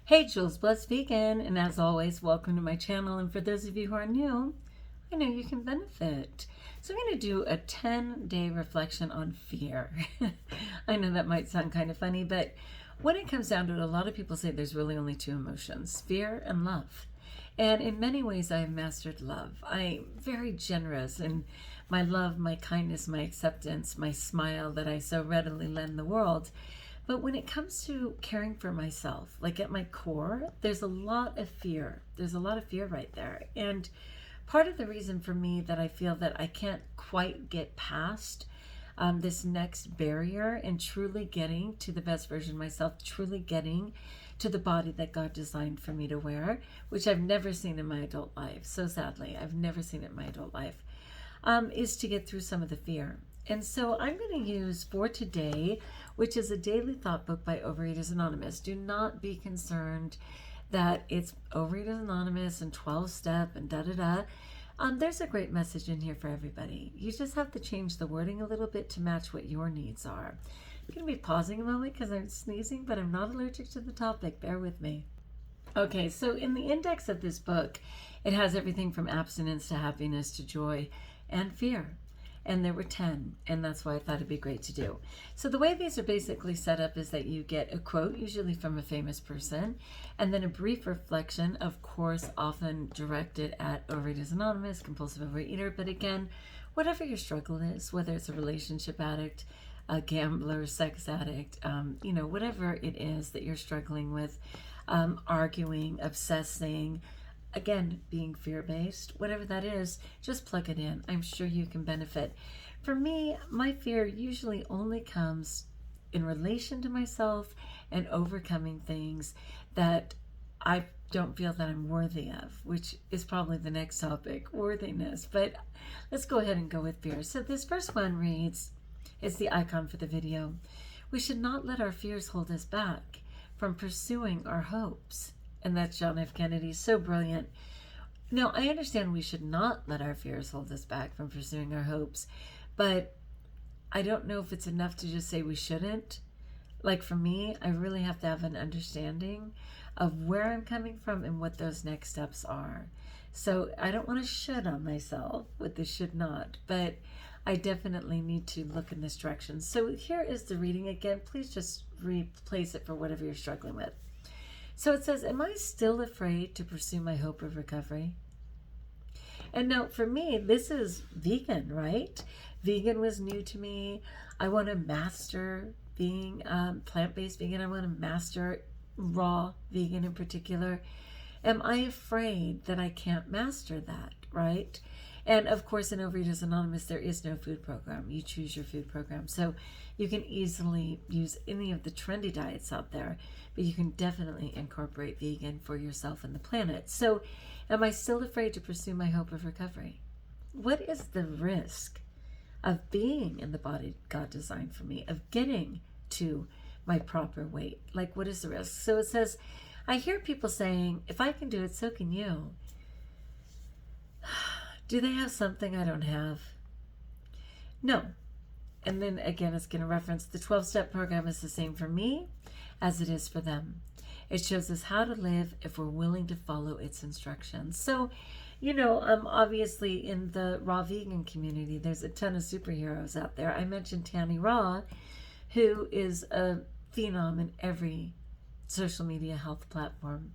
Hey, JulesBlessedVegan, and as always, welcome to my channel. And for those of you who are new, I know you can benefit. So I'm going to do a 10-day reflection on fear. I know that might sound kind of funny, but when it comes down to it, a lot of people say there's really only two emotions, fear and love. And in many ways, I have mastered love. I'm very generous in my love, my kindness, my acceptance, my smile that I so readily lend the world. But when it comes to caring for myself, like at my core, there's a lot of fear. There's a lot of fear right there. And part of the reason for me that I feel that I can't quite get past this next barrier and truly getting to the best version of myself, truly getting to the body that God designed for me to wear, which I've never seen in my adult life. So sadly, I've never seen it in my adult life, is to get through some of the fear. And so I'm going to use for today, which is a daily thought book by Overeaters Anonymous. Do not be concerned that it's Overeaters Anonymous and 12-step and da-da-da. There's a great message in here for everybody. You just have to change the wording a little bit to match what your needs are. I'm going to be pausing a moment because I'm sneezing, but I'm not allergic to the topic. Bear with me. Okay, so in the index of this book, it has everything from abstinence to happiness to joy and fear. And there were 10, and that's why I thought it'd be great to do. So the way these are basically set up is that you get a quote, usually from a famous person, and then a brief reflection, of course, often directed at Overeaters Anonymous, compulsive overeater, but again, whatever your struggle is, whether it's a relationship addict, a gambler, sex addict, whatever it is that you're struggling with, arguing, obsessing, again, being fear-based, whatever that is, just plug it in. I'm sure you can benefit. For me, my fear usually only comes in relation to myself and overcoming things that I don't feel that I'm worthy of, which is probably the next topic, worthiness. But let's go ahead and go with fear. So this first one reads, it's the icon for the video. We should not let our fears hold us back from pursuing our hopes. And that's John F. Kennedy, so brilliant. Now, I understand we should not let our fears hold us back from pursuing our hopes, but I don't know if it's enough to just say we shouldn't. Like for me, I really have to have an understanding of where I'm coming from and what those next steps are. So I don't want to should on myself with the should not, but I definitely need to look in this direction. So here is the reading again. Please just replace it for whatever you're struggling with. So it says, am I still afraid to pursue my hope of recovery? And now for me, this is vegan, right? Vegan was new to me. I want to master being plant-based vegan. I want to master raw vegan in particular. Am I afraid that I can't master that, right? And of course, in Overeaters Anonymous, there is no food program. You choose your food program. So you can easily use any of the trendy diets out there, but you can definitely incorporate vegan for yourself and the planet. So am I still afraid to pursue my hope of recovery? What is the risk of being in the body God designed for me, of getting to my proper weight? Like, what is the risk? So it says, I hear people saying, if I can do it, so can you. Do they have something I don't have? No. And then again, it's going to reference the 12-step program is the same for me as it is for them. It shows us how to live if we're willing to follow its instructions. So, obviously in the raw vegan community, there's a ton of superheroes out there. I mentioned Tanny Raw, who is a phenom in every social media health platform.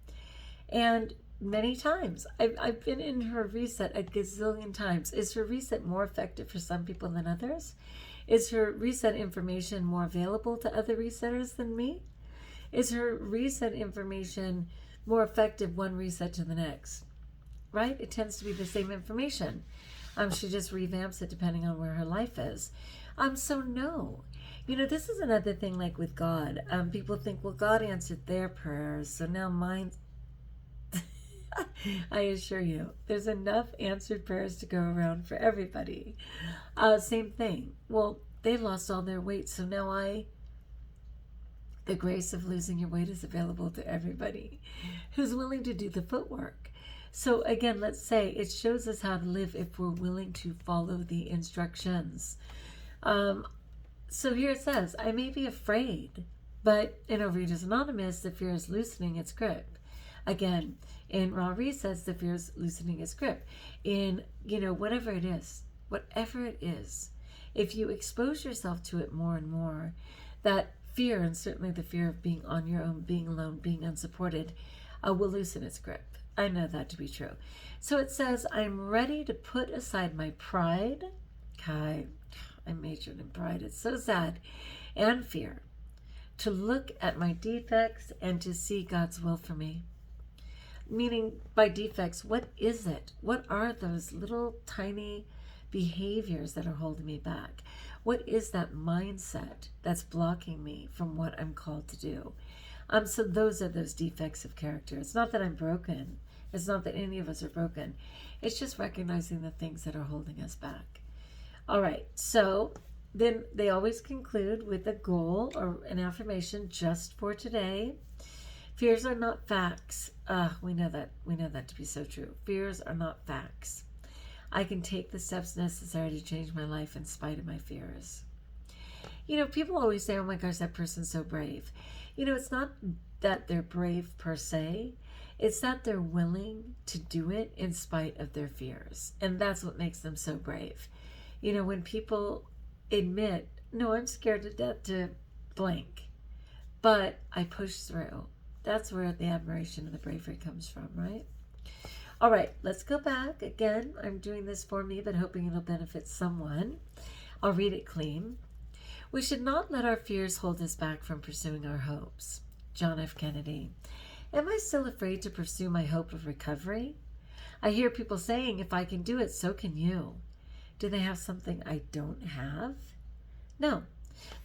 And many times. I've been in her reset a gazillion times. Is her reset more effective for some people than others? Is her reset information more available to other resetters than me? Is her reset information more effective one reset to the next? Right? It tends to be the same information. She just revamps it depending on where her life is. So no. This is another thing like with God. People think, well, God answered their prayers, so now mine. I assure you, there's enough answered prayers to go around for everybody. Same thing. Well, they lost all their weight, so now the grace of losing your weight is available to everybody who's willing to do the footwork. So again, let's say it shows us how to live if we're willing to follow the instructions. So here it says, I may be afraid But in Overeaters Anonymous, the fear is loosening its grip. Again, in Raw Resets, the fear is loosening its grip. In, whatever it is, if you expose yourself to it more and more, that fear, and certainly the fear of being on your own, being alone, being unsupported, will loosen its grip. I know that to be true. So it says, I'm ready to put aside my pride. I majored in pride. It's so sad. And fear. To look at my defects and to see God's will for me. Meaning, by defects, what is it? What are those little tiny behaviors that are holding me back? What is that mindset that's blocking me from what I'm called to do? So those are those defects of character. It's not that I'm broken. It's not that any of us are broken. It's just recognizing the things that are holding us back. All right, so then they always conclude with a goal or an affirmation just for today. Fears are not facts. We know that to be so true. Fears are not facts. I can take the steps necessary to change my life in spite of my fears. People always say, oh my gosh, that person's so brave. It's not that they're brave per se. It's that they're willing to do it in spite of their fears. And that's what makes them so brave. When people admit, no, I'm scared to death to blank, but I push through. That's where the admiration and the bravery comes from, right? All right, let's go back. Again, I'm doing this for me, but hoping it'll benefit someone. I'll read it clean. We should not let our fears hold us back from pursuing our hopes. John F. Kennedy. Am I still afraid to pursue my hope of recovery? I hear people saying, if I can do it, so can you. Do they have something I don't have? No.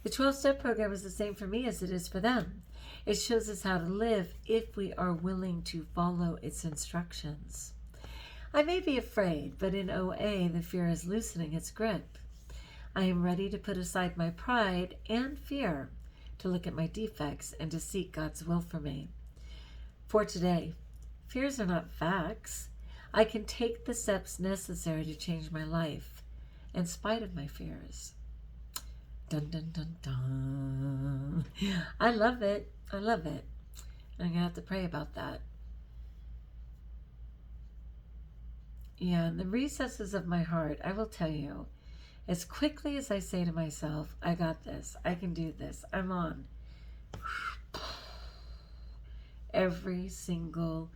The 12-step program is the same for me as it is for them. It shows us how to live if we are willing to follow its instructions. I may be afraid, but in OA, the fear is loosening its grip. I am ready to put aside my pride and fear, to look at my defects and to seek God's will for me. For today, fears are not facts. I can take the steps necessary to change my life in spite of my fears. Dun, dun, dun, dun. I love it. I love it. I'm going to have to pray about that. Yeah, in the recesses of my heart, I will tell you, as quickly as I say to myself, I got this, I can do this, I'm on. Every single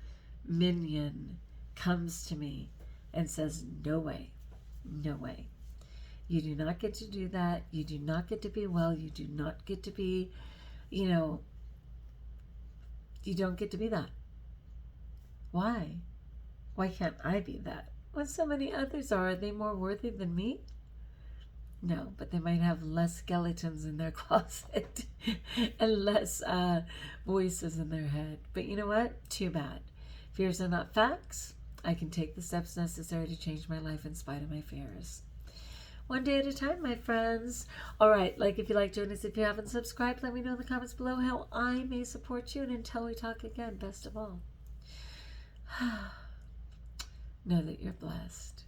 minion comes to me and says, no way, no way. You do not get to do that. You do not get to be well. You do not get to be, you don't get to be that. Why? Why can't I be that? When so many others are they more worthy than me? No, but they might have less skeletons in their closet and less voices in their head. But you know what? Too bad. Fears are not facts. I can take the steps necessary to change my life in spite of my fears. One day at a time, my friends. All right, if you like, join us. If you haven't subscribed, let me know in the comments below how I may support you. And until we talk again, best of all, know that you're blessed.